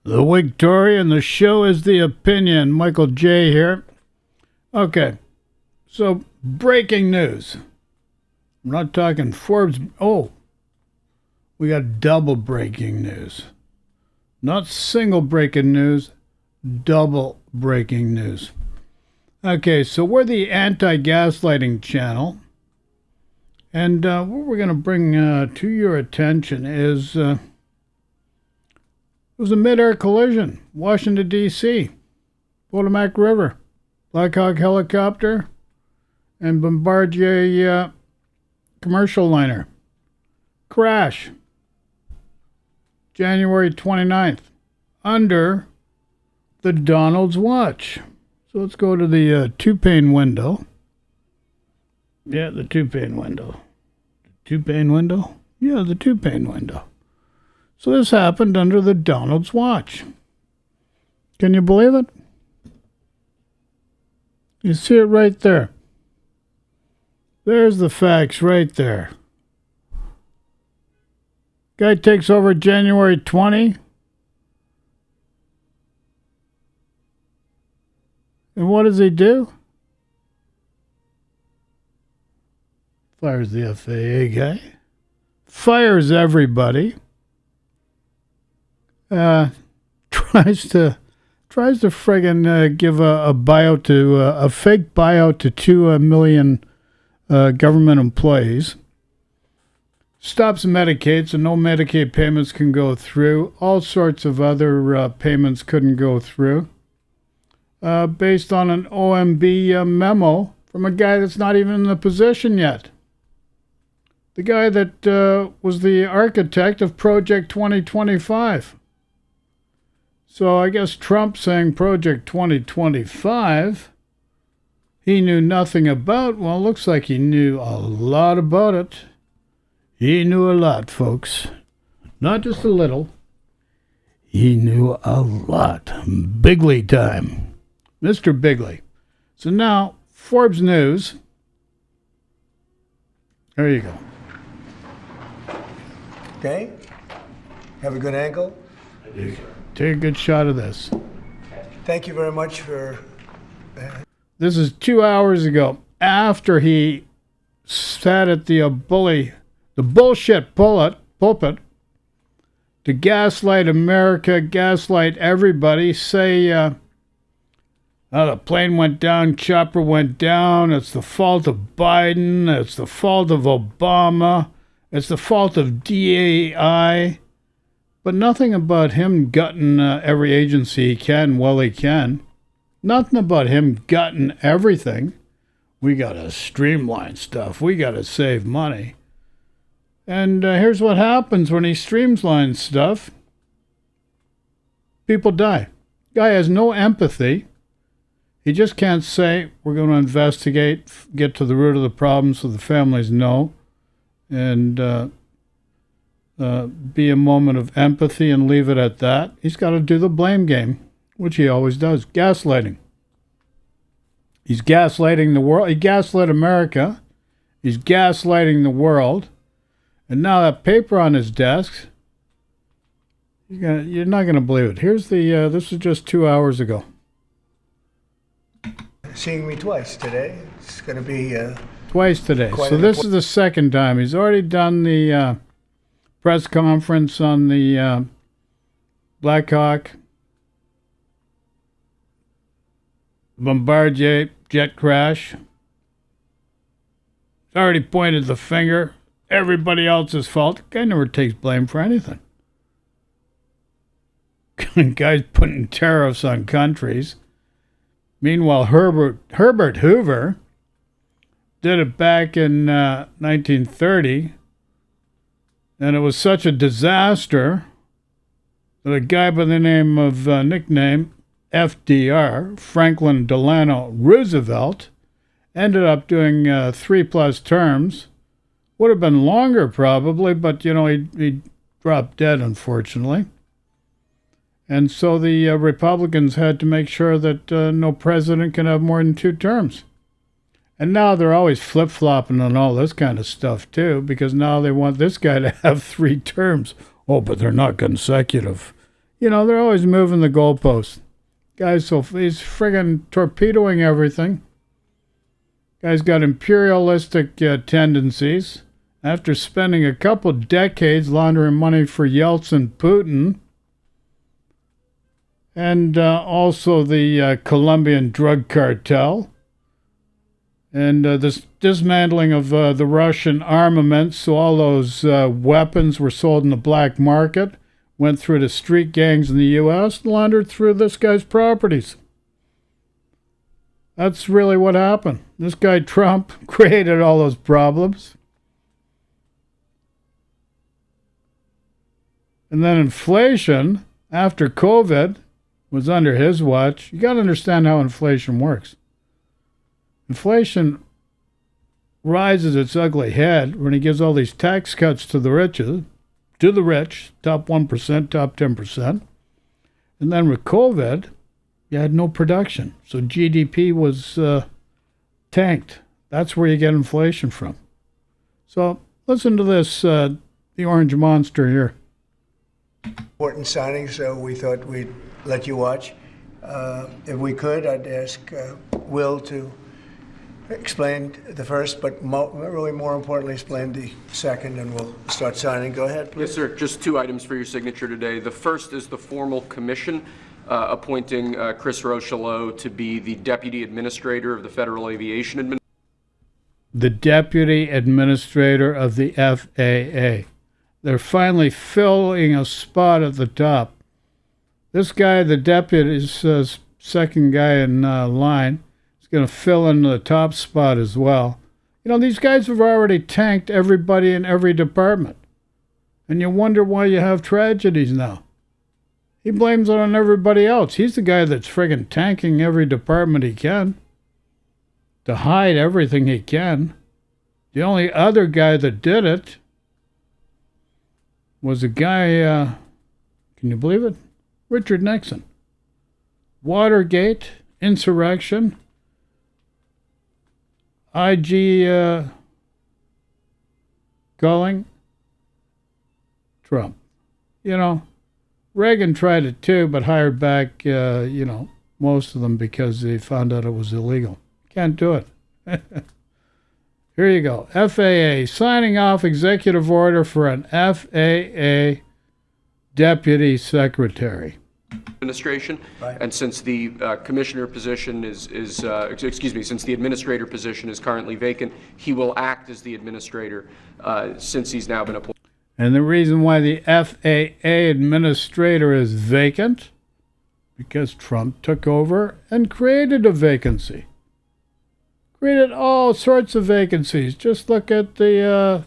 The Whig Tory, and the show is The Opinion. Michael J. here. Okay, so breaking news. I'm not talking Forbes. Oh, we got double breaking news. Not single breaking news, double breaking news. Okay, so we're the anti-gaslighting channel. And what we're going to bring to your attention is... it was a mid-air collision, Washington, D.C., Potomac River, Black Hawk helicopter, and Bombardier commercial liner. Crash, January 29th, under the Donald's watch. So let's go to the two-pane window. Yeah, the two-pane window. Two-pane window? Yeah, the two-pane window. So this happened under the Donald's watch. Can you believe it? You see it right there. There's the facts right there. Guy takes over January 20. And what does he do? Fires the FAA guy. Fires everybody. Tries to friggin' give a buyout to a fake buyout to 2 million government employees. Stops Medicaid, so no Medicaid payments can go through. All sorts of other payments couldn't go through. Based on an OMB memo from a guy that's not even in the position yet. The guy that was the architect of Project 2025. So I guess Trump saying Project 2025, he knew nothing about. Well, it looks like he knew a lot about it. He knew a lot, folks. Not just a little. He knew a lot. Bigley time. Mr. Bigley. So now, Forbes News. There you go. Okay. Have a good angle. I do, sir. Take a good shot of this. Thank you very much for... This is 2 hours ago, after he sat at the bullshit pulpit to gaslight America, gaslight everybody, say, the plane went down, chopper went down, it's the fault of Biden, it's the fault of Obama, it's the fault of DAI. But nothing about him gutting every agency he can while he can. Nothing about him gutting everything. We got to streamline stuff. We got to save money. And here's what happens when he streamlines stuff. People die. Guy has no empathy. He just can't say, we're going to investigate, get to the root of the problem so the families know. And... be a moment of empathy and leave it at that. He's got to do the blame game, which he always does. Gaslighting. He's gaslighting the world. He gaslit America. He's gaslighting the world. And now that paper on his desk, you're not going to believe it. Here's the, this was just 2 hours ago. Seeing me twice today. It's going to be... twice today. So this is the second time. He's already done the... press conference on the Black Hawk Bombardier jet crash. He's already pointed the finger. Everybody else's fault. The guy never takes blame for anything. Guy's putting tariffs on countries. Meanwhile, Herbert Hoover did it back in 1930. And it was such a disaster that a guy by the name of nickname FDR, Franklin Delano Roosevelt, ended up doing 3+ terms. Would have been longer probably, but he dropped dead unfortunately. And so the Republicans had to make sure that no president can have more than 2 terms. And now they're always flip-flopping on all this kind of stuff, too, because now they want this guy to have 3 terms. Oh, but they're not consecutive. they're always moving the goalposts. He's friggin' torpedoing everything. Guy's got imperialistic tendencies. After spending a couple decades laundering money for Yeltsin, Putin, and also the Colombian drug cartel, and this dismantling of the Russian armaments, so all those weapons were sold in the black market, went through the street gangs in the U.S., laundered through this guy's properties. That's really what happened. This guy Trump created all those problems. And then inflation, after COVID, was under his watch. You got to understand how inflation works. Inflation rises its ugly head when he gives all these tax cuts to the rich, top 1%, top 10%. And then with COVID, you had no production. So GDP was tanked. That's where you get inflation from. So listen to this, the orange monster here. Important signing, so we thought we'd let you watch. If we could, I'd ask Will to explain the first, but really more importantly, explain the second, and we'll start signing. Go ahead, please. Yes, sir. Just 2 items for your signature today. The first is the formal commission appointing Chris Rochelot to be the Deputy Administrator of the Federal Aviation Administration. The Deputy Administrator of the FAA. They're finally filling a spot at the top. This guy, the deputy, is second guy in line. He's going to fill in the top spot as well. These guys have already tanked everybody in every department. And you wonder why you have tragedies now. He blames it on everybody else. He's the guy that's friggin' tanking every department he can to hide everything he can. The only other guy that did it was a guy, can you believe it? Richard Nixon. Watergate, insurrection, IG Gulling, Trump. Reagan tried it too, but hired back, most of them because they found out it was illegal. Can't do it. Here you go. FAA signing off executive order for an FAA deputy secretary. Administration, Right. And since the commissioner position since the administrator position is currently vacant, he will act as the administrator since he's now been appointed. And the reason why the FAA administrator is vacant, because Trump took over and created a vacancy. Created all sorts of vacancies. Just look at the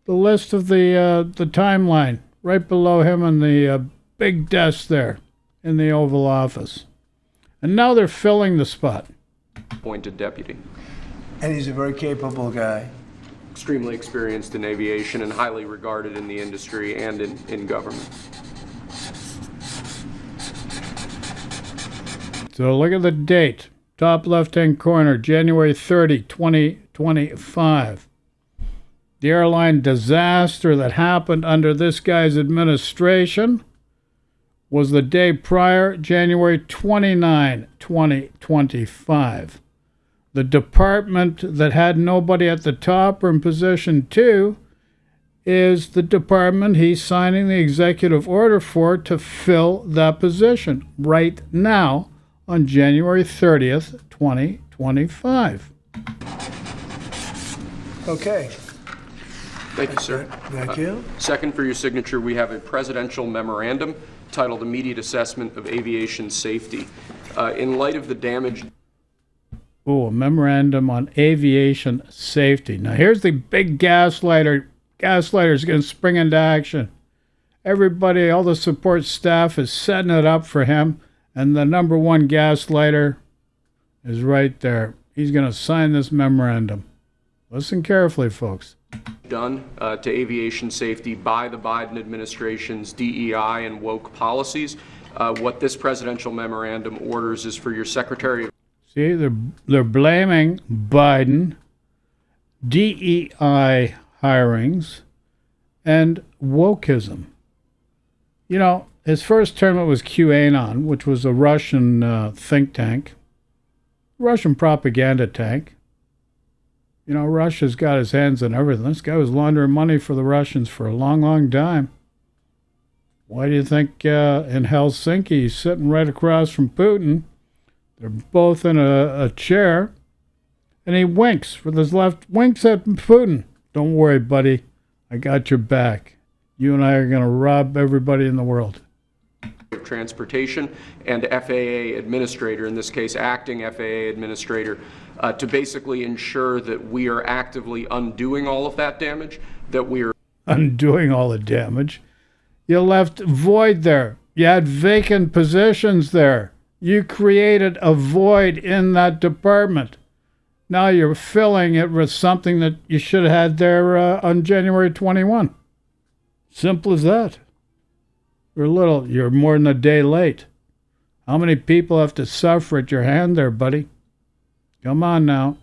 list of the timeline right below him on the big desk there in the Oval Office. And now they're filling the spot. Appointed deputy. And he's a very capable guy. Extremely experienced in aviation and highly regarded in the industry and in government. So look at the date. Top left-hand corner, January 30, 2025. The airline disaster that happened under this guy's administration was the day prior, January 29, 2025. The department that had nobody at the top or in position 2 is the department he's signing the executive order for to fill that position right now on January 30th, 2025. Okay. Thank you, sir. Thank you. Second, for your signature, we have a presidential memorandum titled Immediate Assessment of Aviation Safety. In light of the damage... Oh, a memorandum on aviation safety. Now, here's the big gaslighter. Gaslighter's going to spring into action. Everybody, all the support staff is setting it up for him, and the number one gaslighter is right there. He's going to sign this memorandum. Listen carefully, folks. Done to aviation safety by the Biden administration's DEI and woke policies. What this presidential memorandum orders is for your Secretary of... See, they're blaming Biden, DEI hirings, and wokeism. his first term it was QAnon, which was a Russian think tank, Russian propaganda tank. You know, Russia's got his hands on everything. This guy was laundering money for the Russians for a long, long time. Why do you think in Helsinki he's sitting right across from Putin? They're both in a chair, and he winks with his left, winks at Putin. Don't worry, buddy. I got your back. You and I are going to rob everybody in the world. Transportation and FAA administrator, in this case acting FAA administrator, to basically ensure that we are actively undoing all of that damage, that we are undoing all the damage. You left void there. You had vacant positions there. You created a void in that department. Now you're filling it with something that you should have had there on January 21. Simple as that. You're more than a day late. How many people have to suffer at your hand there, buddy? Come on now.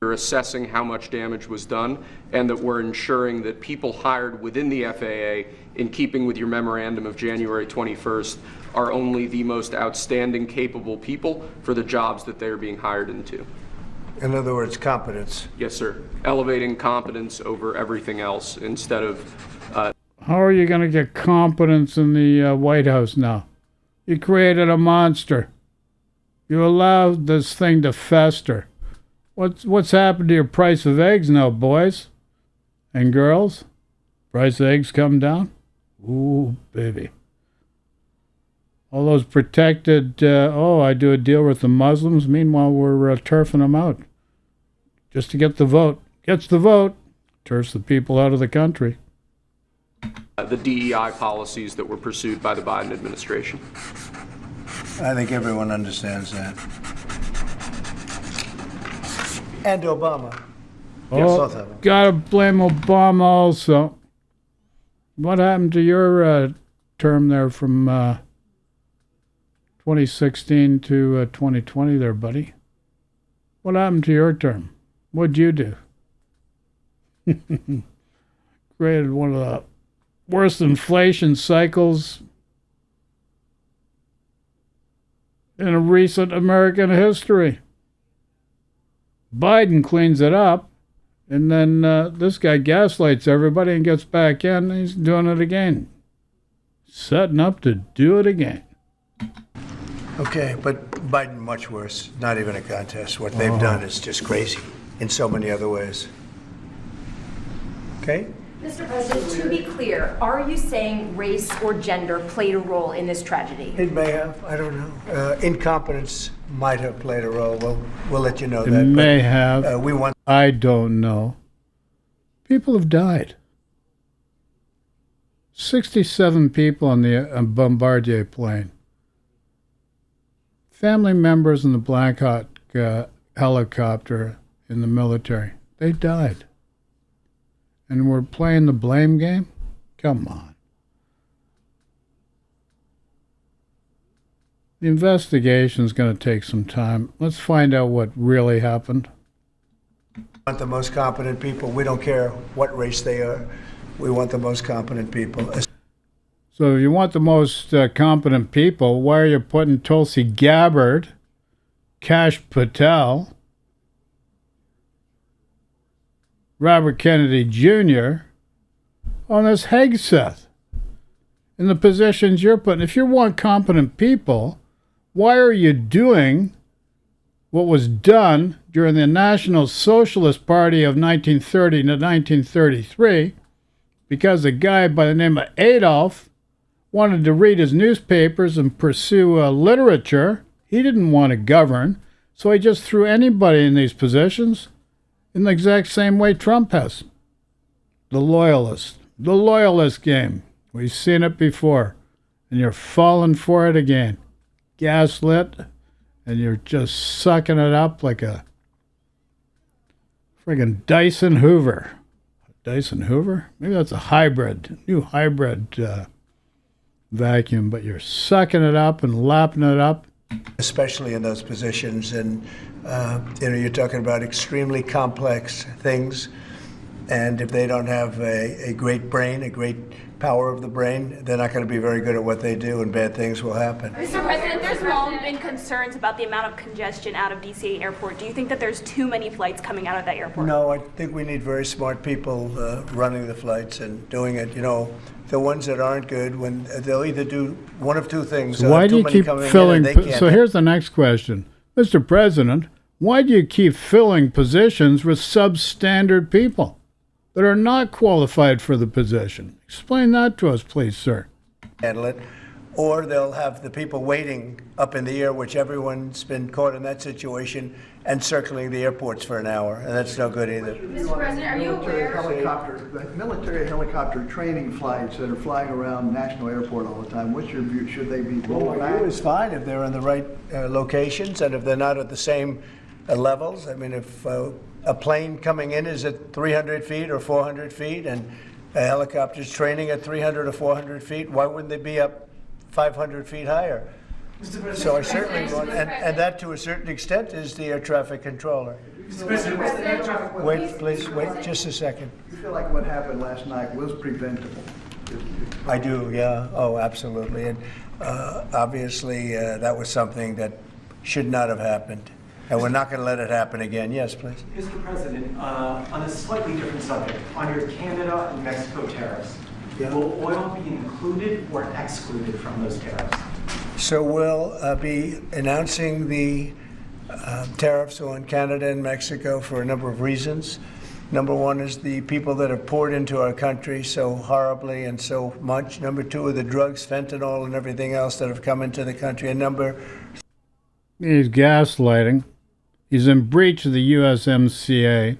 We're assessing how much damage was done, and that we're ensuring that people hired within the FAA, in keeping with your memorandum of January 21st, are only the most outstanding, capable people for the jobs that they're being hired into. In other words, competence. Yes, sir. Elevating competence over everything else instead of... How are you going to get competence in the White House now? You created a monster. You allowed this thing to fester. What's happened to your price of eggs now, boys and girls? Price of eggs come down? Ooh, baby. All those protected, I do a deal with the Muslims. Meanwhile, we're turfing them out just to get the vote. Gets the vote, turfs the people out of the country. The DEI policies that were pursued by the Biden administration. I think everyone understands that. And Obama. Oh, Yes, both of them. Gotta blame Obama also. What happened to your term there from 2016 to 2020 there, buddy? What happened to your term? What'd you do? Created one of the worst inflation cycles in a recent American history. Biden cleans it up, and then this guy gaslights everybody and gets back in, and he's doing it again. Setting up to do it again. Okay, but Biden much worse. Not even a contest. What they've done is just crazy in so many other ways. Okay? Mr. President, to be clear, are you saying race or gender played a role in this tragedy? It may have. I don't know. Incompetence might have played a role. We'll let you know It that. may have. We want. I don't know. People have died. 67 people on the Bombardier plane. Family members in the Black Hawk helicopter in the military. They died. And we're playing the blame game? Come on. The investigation's going to take some time. Let's find out what really happened. We want the most competent people. We don't care what race they are. We want the most competent people. So if you want the most competent people, why are you putting Tulsi Gabbard, Kash Patel, Robert Kennedy Jr. on this Hegseth in the positions you're putting? If you want competent people, why are you doing what was done during the National Socialist Party of 1930 to 1933? Because a guy by the name of Adolf wanted to read his newspapers and pursue literature. He didn't want to govern, so he just threw anybody in these positions in the exact same way Trump has. The loyalist game. We've seen it before, and you're falling for it again. Gaslit, and you're just sucking it up like a friggin' Dyson Hoover. Dyson Hoover? Maybe that's a new hybrid vacuum, but you're sucking it up and lapping it up. Especially in those positions. And, you're talking about extremely complex things. And if they don't have a great brain, a great power of the brain, they're not going to be very good at what they do, and bad things will happen. Mr. President, there's long been concerns about the amount of congestion out of DCA airport. Do you think that there's too many flights coming out of that airport? No, I think we need very smart people running the flights and doing it. You know, the ones that aren't good, when they'll either do one of two things. So why do you keep filling? So here's the next question, Mr. President. Why do you keep filling positions with substandard people that are not qualified for the position? Explain that to us, please, sir. Handle it. Or they'll have the people waiting up in the air, which everyone's been caught in that situation, and circling the airports for an hour, and that's no good either. Mr. President, are you aware? Military helicopter training flights that are flying around National Airport all the time, what's your view? Should they be rolled back? It's fine if they're in the right locations and if they're not at the same levels. I mean, if a plane coming in is at 300 feet or 400 feet and a helicopter's training at 300 or 400 feet, why wouldn't they be up 500 feet higher? So I certainly want, and that to a certain extent is the air traffic controller. Wait, please, wait just a second. You feel like what happened last night was preventable? I do, yeah. Oh, absolutely. And obviously, that was something that should not have happened. And we're not going to let it happen again. Yes, please. Mr. President, on a slightly different subject, on your Canada and Mexico tariffs, will oil be included or excluded from those tariffs? So we'll be announcing the tariffs on Canada and Mexico for a number of reasons. Number one is the people that have poured into our country so horribly and so much. Number two are the drugs, fentanyl, and everything else that have come into the country. And He's gaslighting. He's in breach of the USMCA.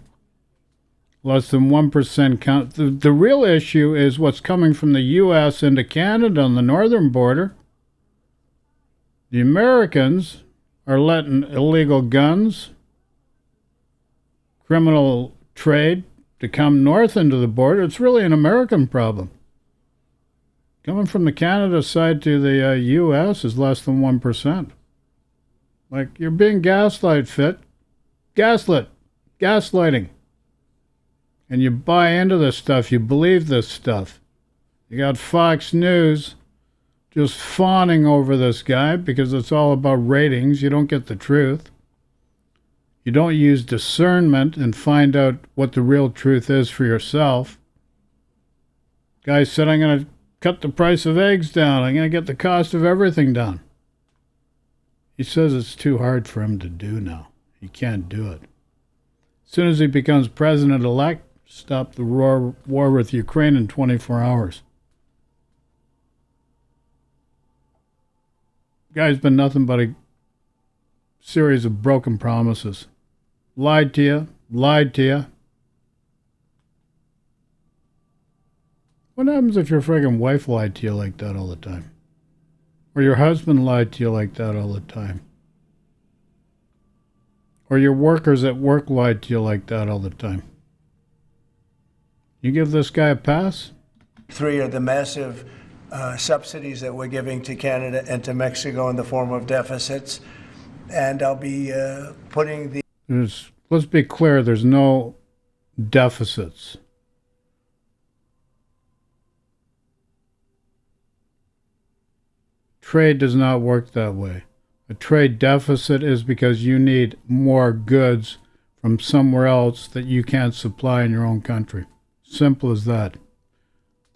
Less than 1% count. The real issue is what's coming from the U.S. into Canada on the northern border. The Americans are letting illegal guns, criminal trade to come north into the border. It's really an American problem. Coming from the Canada side to the U.S. is less than 1%. Like, you're being gaslighting. And you buy into this stuff. You believe this stuff. You got Fox News just fawning over this guy because it's all about ratings. You don't get the truth. You don't use discernment and find out what the real truth is for yourself. Guy said, I'm going to cut the price of eggs down. I'm going to get the cost of everything down. He says it's too hard for him to do now. He can't do it. As soon as he becomes president-elect, stop the war with Ukraine in 24 hours. Guy's been nothing but a series of broken promises. Lied to you. What happens if your friggin' wife lied to you like that all the time? Or your husband lied to you like that all the time? Or your workers at work lied to you like that all the time? You give this guy a pass? three are the massive subsidies that we're giving to Canada and to Mexico in the form of deficits. And I'll be putting the... Let's be clear, there's no deficits. Trade does not work that way. A trade deficit is because you need more goods from somewhere else that you can't supply in your own country. Simple as that.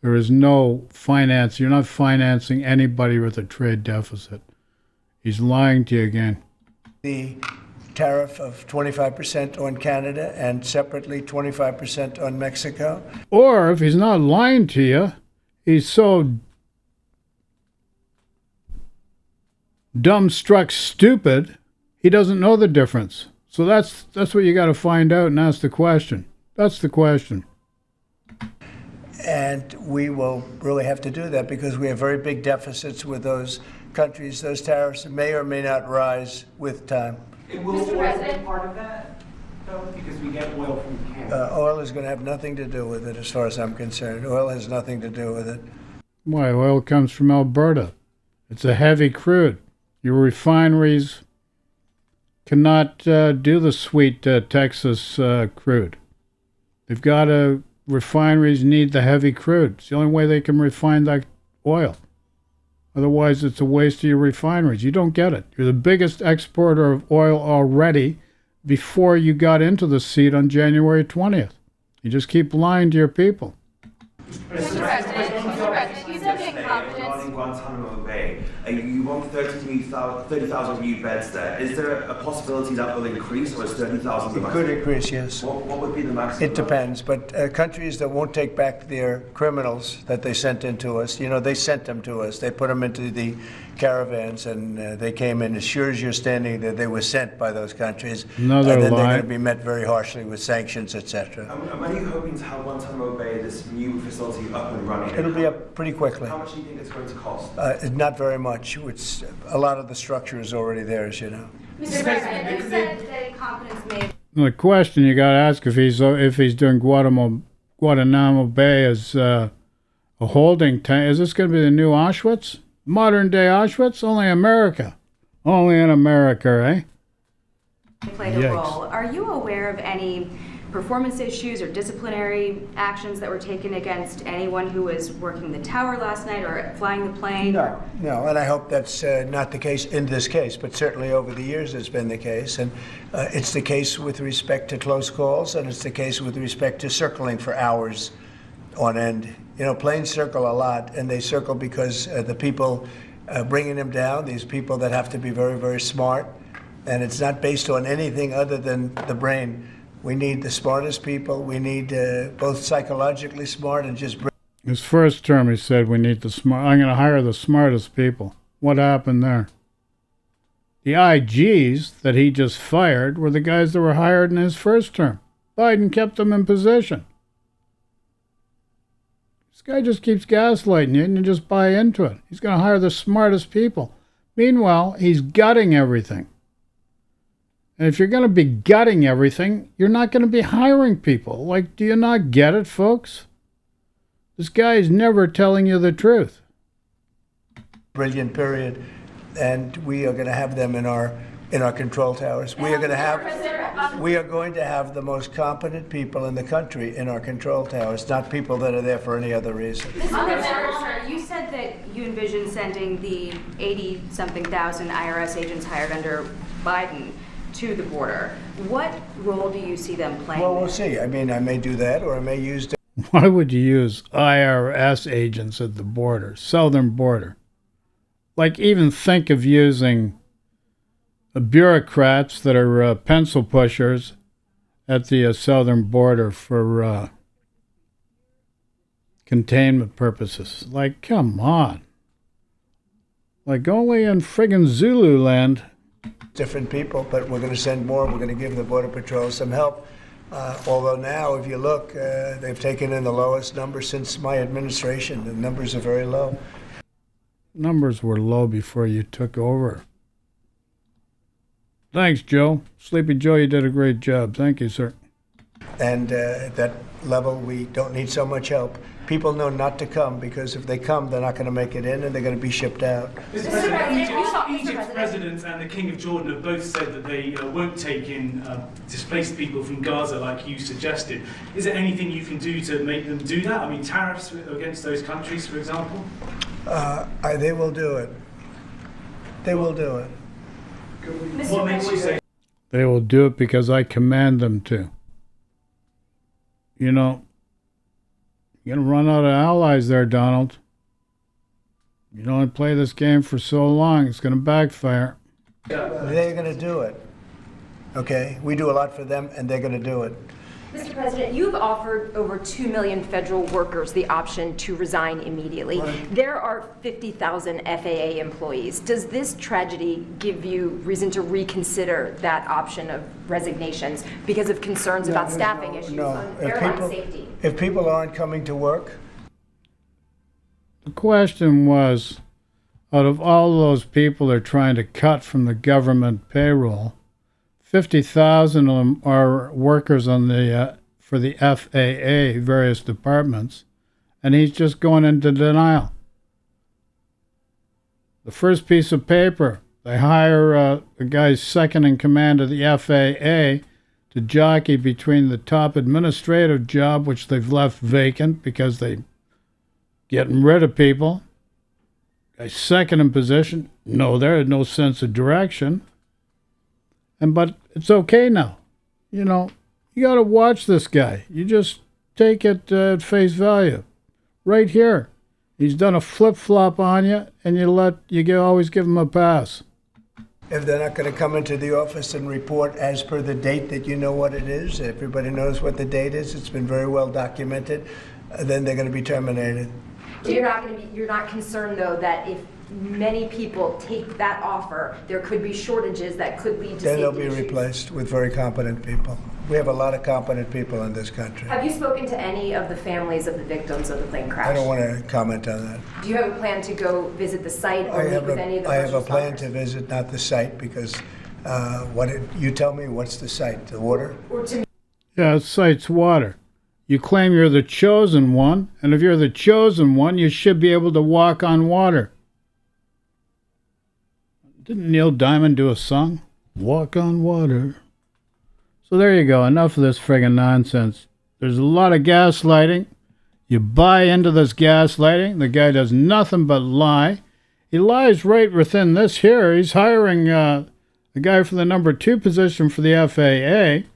There is no finance. You're not financing anybody with a trade deficit. He's lying to you again. The tariff of 25% on Canada and separately 25% on Mexico. Or if he's not lying to you, he's so dumbstruck stupid, he doesn't know the difference. So that's what you got to find out and ask the question. That's the question. And we will really have to do that because we have very big deficits with those countries. Those tariffs may or may not rise with time. Will oil be part of that, though? Because we get oil from Canada. Oil is going to have nothing to do with it as far as I'm concerned. Oil has nothing to do with it. Why? Oil comes from Alberta. It's a heavy crude. Your refineries cannot do the sweet Texas crude. Refineries need the heavy crude. It's the only way they can refine that oil. Otherwise, it's a waste of your refineries. You don't get it. You're the biggest exporter of oil already before you got into the seat on January 20th. You just keep lying to your people. Mr. President, you said in confidence. Regarding Guantanamo Bay, you want 30,000 new beds there. Is there a possibility that will increase, or is 30,000 the maximum? It could increase, yes. What would be the maximum? It depends, but countries that won't take back their criminals that they sent into us, they sent them to us. They put them into the caravans, and they came in. As sure as you're standing there, they were sent by those countries. Another and then lie. they're going to be met very harshly with sanctions, etc. And when are you hoping to have Guantanamo Bay, this new facility, up and running? It'll be up pretty quickly. How much do you think it's going to cost? Not very much. A lot of the structure is already there, as you know. Mr. President, you said that in confidence made. The question you got to ask if he's doing Guantanamo Bay as a holding tank, is this going to be the new Auschwitz? Modern day Auschwitz? Only America. Only in America, eh? Played a role. Are you aware of any performance issues or disciplinary actions that were taken against anyone who was working the tower last night or flying the plane? No, and I hope that's not the case in this case, but certainly over the years it's been the case. And it's the case with respect to close calls, and it's the case with respect to circling for hours on end. Planes circle a lot, and they circle because the people bringing them down, these people that have to be very, very smart, and it's not based on anything other than the brain. We need the smartest people. We need both psychologically smart and just. His first term, he said, "We need the smart. I'm going to hire the smartest people." What happened there? The IGs that he just fired were the guys that were hired in his first term. Biden kept them in position. This guy just keeps gaslighting you, and you just buy into it. He's going to hire the smartest people. Meanwhile, he's gutting everything. And if you're going to be gutting everything, you're not going to be hiring people. Do you not get it, folks? This guy is never telling you the truth. Brilliant period, and we are going to have them in our control towers. We are going to have the most competent people in the country in our control towers, not people that are there for any other reason. Sir, you said that you envision sending the 80-something thousand IRS agents hired under Biden to the border. What role do you see them playing? Well, we'll see. I may do that, or I may use. Why would you use IRS agents at the border, southern border? Even think of using bureaucrats that are pencil pushers at the southern border for containment purposes. Come on. Only in friggin' Zululand. Different people, but we're going to send more. We're going to give the Border Patrol some help. Although now, if you look, they've taken in the lowest number since my administration. The numbers are very low. Numbers were low before you took over. Thanks, Joe. Sleepy Joe, you did a great job. Thank you, sir. And at that level, we don't need so much help. People know not to come, because if they come, they're not going to make it in, and they're going to be shipped out. Mr. President, Egypt's president and the King of Jordan have both said that they won't take in displaced people from Gaza like you suggested. Is there anything you can do to make them do that? Tariffs against those countries, for example? They will do it. They will do it. What makes you say? They will do it because I command them to. You're going to run out of allies there, Donald. You don't play this game for so long, it's going to backfire. They're going to do it. Okay? We do a lot for them, and they're going to do it. Mr. President, you've offered over 2 million federal workers the option to resign immediately. Right. There are 50,000 FAA employees. Does this tragedy give you reason to reconsider that option of resignations because of concerns about staffing issues on airline safety? If people aren't coming to work? The question was, out of all those people they're trying to cut from the government payroll, 50,000 of them are workers on for the FAA, various departments, and he's just going into denial. The first piece of paper, they hire the guy second in command of the FAA to jockey between the top administrative job, which they've left vacant because they getting rid of people. A second in position, no, there is no sense of direction. But it's okay now. You know, you got to watch this guy. You just take it at face value. Right here, he's done a flip-flop on you, and always give him a pass. If they're not going to come into the office and report as per the date that you know what it is, everybody knows what the date is, it's been very well documented, then they're going to be terminated. So you're not concerned though that if many people take that offer, there could be shortages that could lead to then safety they'll be issues? replaced with very competent people. We have a lot of competent people in this country. Have you spoken to any of the families of the victims of the plane crash? I don't want to comment on that. Do you have a plan to go visit the site or meet with any of the I have a first plan responders? to visit, not the site, because you tell me what's the site, the water? Yeah, the site's water. You claim you're the chosen one, and if you're the chosen one, you should be able to walk on water. Didn't Neil Diamond do a song? Walk on water. So there you go. Enough of this friggin' nonsense. There's a lot of gaslighting. You buy into this gaslighting. The guy does nothing but lie. He lies right within this here. He's hiring a guy for the number 2 position for the FAA.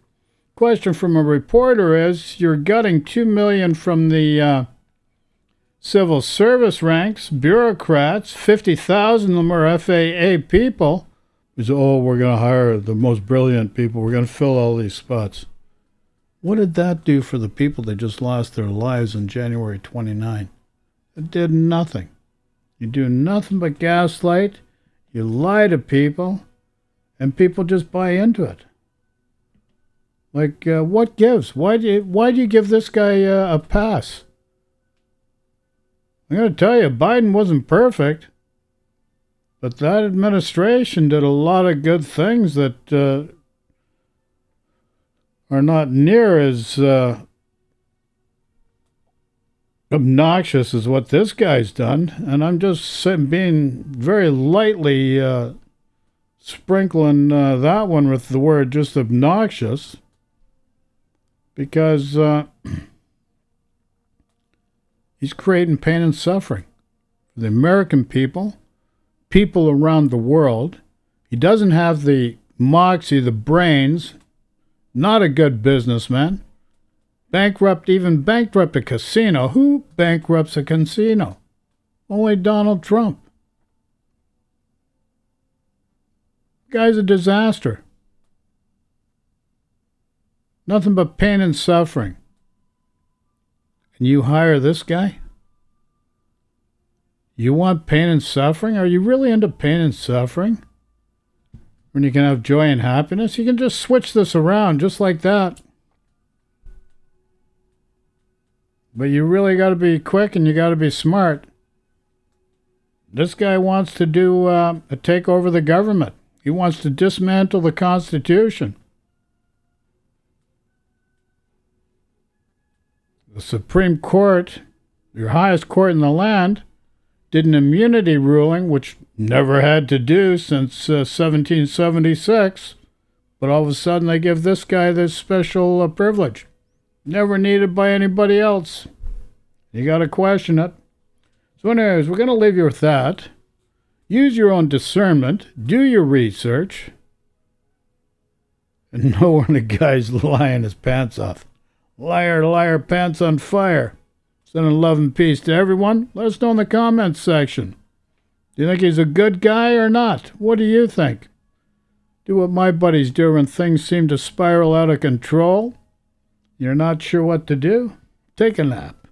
Question from a reporter is, you're gutting $2 million from the civil service ranks, bureaucrats, 50,000 of them are FAA people. He said, we're going to hire the most brilliant people. We're going to fill all these spots. What did that do for the people that just lost their lives on January 29? It did nothing. You do nothing but gaslight. You lie to people, and people just buy into it. Like, what gives? Why do you give this guy a pass? I'm going to tell you, Biden wasn't perfect, but that administration did a lot of good things that are not near as obnoxious as what this guy's done. And I'm just being very lightly sprinkling that one with the word just obnoxious. Because he's creating pain and suffering for the American people, people around the world. He doesn't have the moxie, the brains, not a good businessman. Bankrupt a casino. Who bankrupts a casino? Only Donald Trump. Guy's a disaster. Nothing but pain and suffering. And you hire this guy? You want pain and suffering? Are you really into pain and suffering? When you can have joy and happiness? You can just switch this around just like that. But you really got to be quick and you got to be smart. This guy wants to take over the government. He wants to dismantle the Constitution. The Supreme Court, your highest court in the land, did an immunity ruling, which never had to do since 1776, but all of a sudden they give this guy this special privilege. Never needed by anybody else. You got to question it. So anyways, we're going to leave you with that. Use your own discernment. Do your research. And know when the guy's lying his pants off. Liar, liar, pants on fire. Sending love and peace to everyone. Let us know in the comments section. Do you think he's a good guy or not? What do you think? Do what my buddies do when things seem to spiral out of control. You're not sure what to do? Take a nap.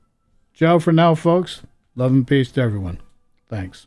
Ciao for now, folks. Love and peace to everyone. Thanks.